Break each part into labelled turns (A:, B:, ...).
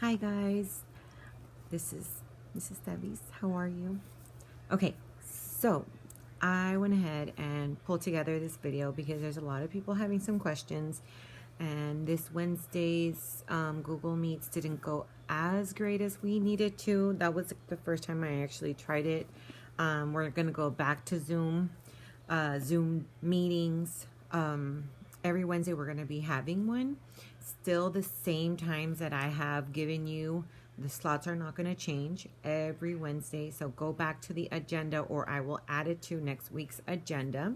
A: Hi guys, this is Mrs. Debbie's. How are you? Okay, so I went ahead and pulled together this video because there's a lot of people having some questions, and this Wednesday's Google Meets didn't go as great as we needed to. That was the first time I actually tried it. We're gonna go back to Zoom meetings. Every Wednesday we're going to be having one. Still the same times that I have given you. The slots are not going to change every Wednesday. So go back to the agenda, or I will add it to next week's agenda.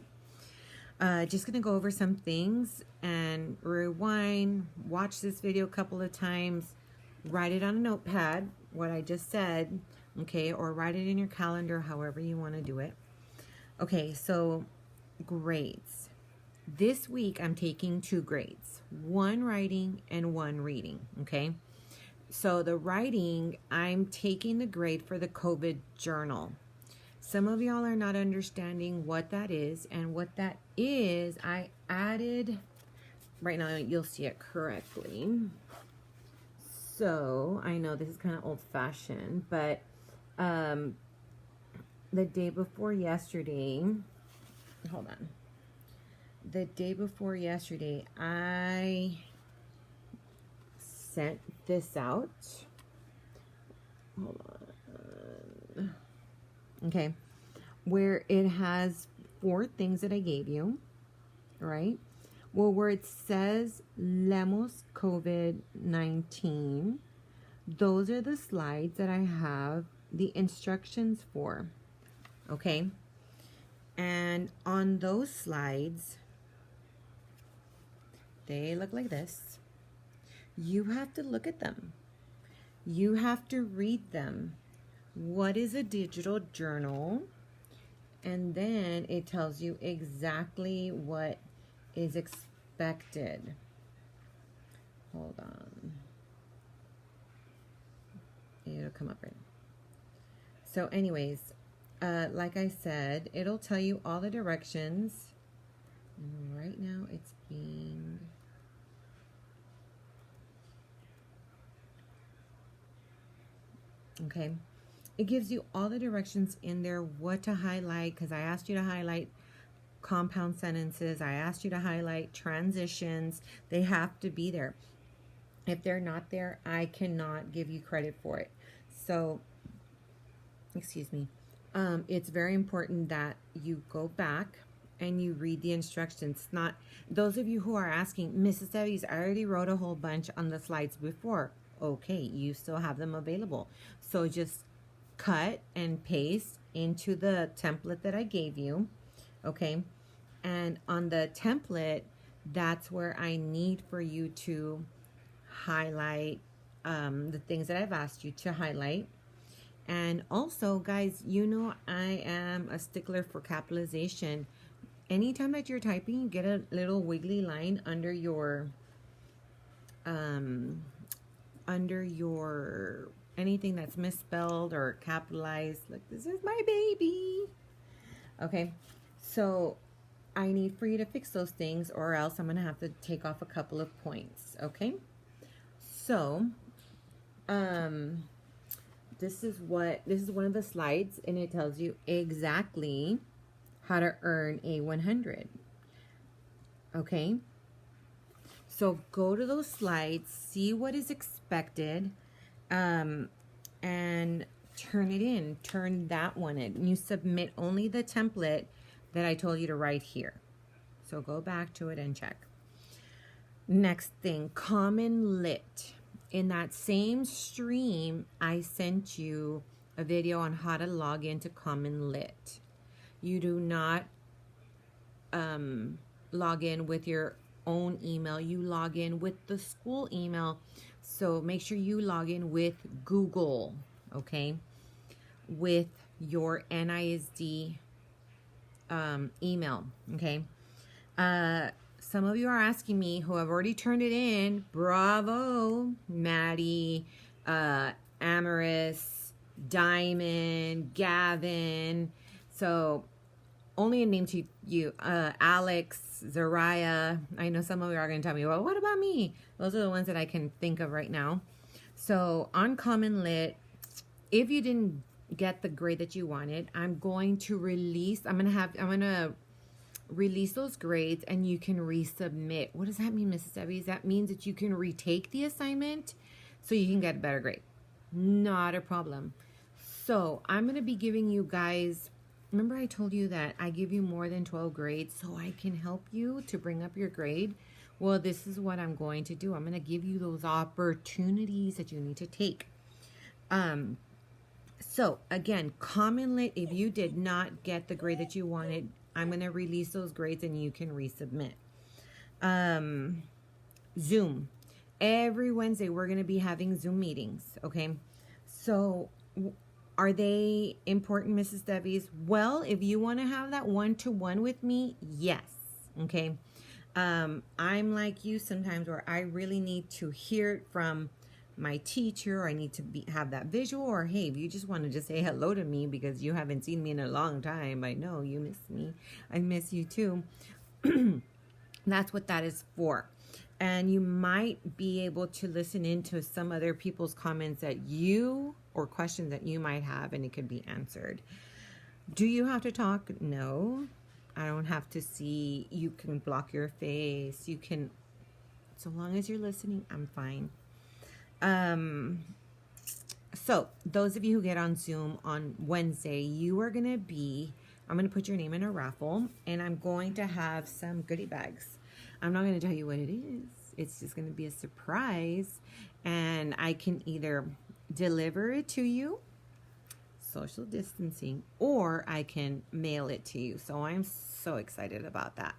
A: Just going to go over some things and rewind, watch this video a couple of times, write it on a notepad, what I just said, okay, or write it in your calendar, however you want to do it. Okay, so grades. This week I'm taking 2 grades, 1 writing and 1 reading, okay? So the writing, I'm taking the grade for the COVID journal. Some of y'all are not understanding what that is, and what that is, I added, right now you'll see it correctly. So I know this is kind of old-fashioned, but the day before yesterday, hold on. The day before yesterday, I sent this out. Hold on. Okay. Where it has 4 things that I gave you, right? Well, where it says Lemos COVID-19, those are the slides that I have the instructions for, okay? And on those slides, they look like this. You have to look at them. You have to read them. What is a digital journal? And then it tells you exactly what is expected. Hold on. It'll come up right now. So anyways, like I said, it'll tell you all the directions. And right now it's being... Okay, it gives you all the directions in there, what to highlight, because I asked you to highlight compound sentences. I asked you to highlight transitions. They have to be there. If they're not there, I cannot give you credit for it. So, excuse me. It's very important that you go back and you read the instructions. Not those of you who are asking, Mrs. Debbie's, I already wrote a whole bunch on the slides before. Okay, you still have them available. So just cut and paste into the template that I gave you, okay? And on the template, that's where I need for you to highlight the things that I've asked you to highlight. And also, guys, you know I am a stickler for capitalization. Anytime that you're typing, you get a little wiggly line under your anything that's misspelled or capitalized. Like, this is my baby. Okay, so I need for you to fix those things, or else I'm gonna have to take off a couple of points. Okay, so this is one of the slides, and it tells you exactly how to earn a 100. Okay, so go to those slides, see what is expected, and turn it in. Turn that one in. You submit only the template that I told you to write here. So go back to it and check. Next thing, Common Lit. In that same stream, I sent you a video on how to log into Common Lit. You do not log in with your own email. You log in with the school email. So make sure you log in with Google, okay? With your NISD email, okay? Some of you are asking me who have already turned it in. Bravo, Maddie, Amaris, Diamond, Gavin. So only a name to you, Alex, Zariah. I know some of you are going to tell me, well, what about me? Those are the ones that I can think of right now. So on Common Lit, if you didn't get the grade that you wanted, I'm going to release those grades and you can resubmit. What does that mean, Mrs. Debbie? That means that you can retake the assignment so you can get a better grade. Not a problem. So I'm going to be giving you guys, remember I told you that I give you more than 12 grades so I can help you to bring up your grade? Well, this is what I'm going to do. I'm going to give you those opportunities that you need to take. So again, Common Lit, if you did not get the grade that you wanted, I'm going to release those grades and you can resubmit. Zoom. Every Wednesday, we're going to be having Zoom meetings, okay? So are they important, Mrs. Debbie's? Well, if you want to have that one-to-one with me, yes, okay? I'm like you sometimes where I really need to hear it from my teacher, or I need to have that visual, or hey, if you just want to just say hello to me because you haven't seen me in a long time, I know you miss me. I miss you too. That's what that is for. And you might be able to listen into some other people's comments that you, or questions that you might have, and it could be answered. Do you have to talk? No. I don't have to see. You can block your face. You can, so long as you're listening, I'm fine. So those of you who get on Zoom on Wednesday, you are going to be, I'm going to put your name in a raffle, and I'm going to have some goodie bags. I'm not going to tell you what it is. It's just going to be a surprise, and I can either deliver it to you, social distancing, or I can mail it to you. So I'm so excited about that.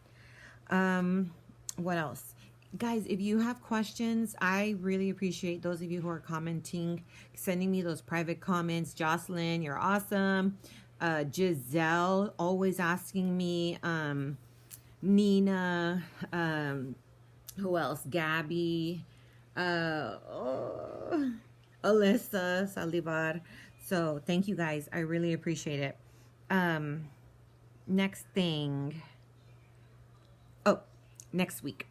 A: What else? Guys, if you have questions, I really appreciate those of you who are commenting, sending me those private comments. Jocelyn, you're awesome. Giselle, always asking me. Nina, who else? Gabby, Alyssa Salivar. So thank you guys. I really appreciate it. Next thing. Oh, next week.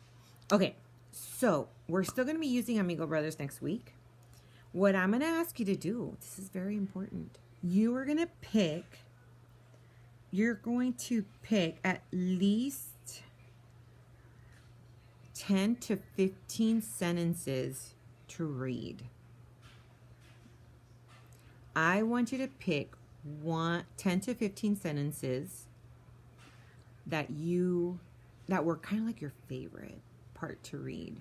A: Okay, so we're still going to be using Amigo Brothers next week. What I'm going to ask you to do, this is very important. You're going to pick at least 10 to 15 sentences to read. I want you to pick 10 to 15 sentences that were kind of like your favorite part to read.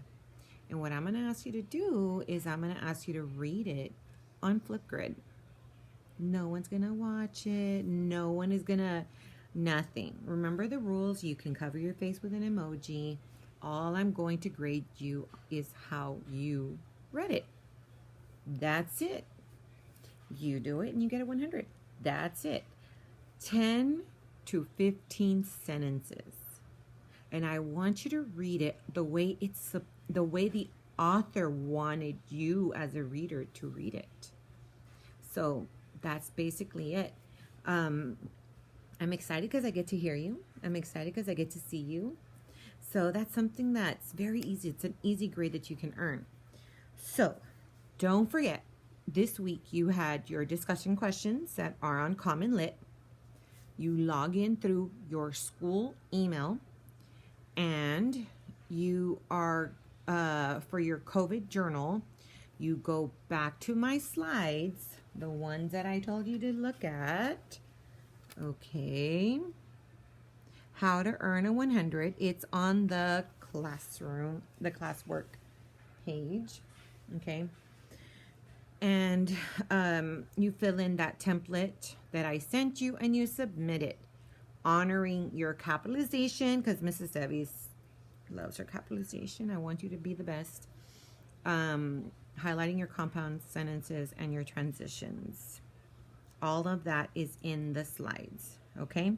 A: And what I'm going to ask you to do is I'm going to ask you to read it on Flipgrid. No one's going to watch it. No one is going to, nothing. Remember the rules. You can cover your face with an emoji. All I'm going to grade you is how you read it. That's it. You do it and you get a 100. That's it. 10 to 15 sentences. And I want you to read it the way the author wanted you as a reader to read it. So that's basically it. I'm excited because I get to hear you. I'm excited because I get to see you. So that's something that's very easy. It's an easy grade that you can earn. So don't forget, this week you had your discussion questions that are on Common Lit. You log in through your school email, and you are, for your COVID journal, you go back to my slides, the ones that I told you to look at. Okay. How to earn a 100. It's on the classwork page. Okay. And you fill in that template that I sent you and you submit it, honoring your capitalization, because Mrs. Debbie loves her capitalization. I want you to be the best. Highlighting your compound sentences and your transitions. All of that is in the slides. Okay.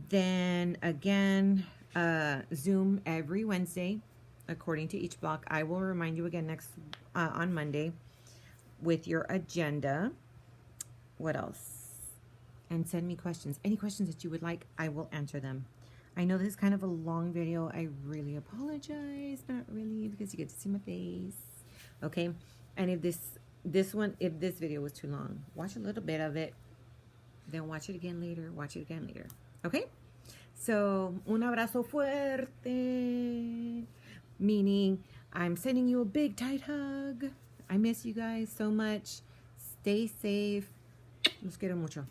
A: Then again, Zoom every Wednesday, according to each block. I will remind you again on Monday with your agenda. What else? And send me questions. Any questions that you would like, I will answer them. I know this is kind of a long video. I really apologize, but not really, because you get to see my face. Okay. And if this video was too long, watch a little bit of it, then watch it again later, okay? So, un abrazo fuerte, meaning I'm sending you a big tight hug. I miss you guys so much. Stay safe. Los quiero mucho.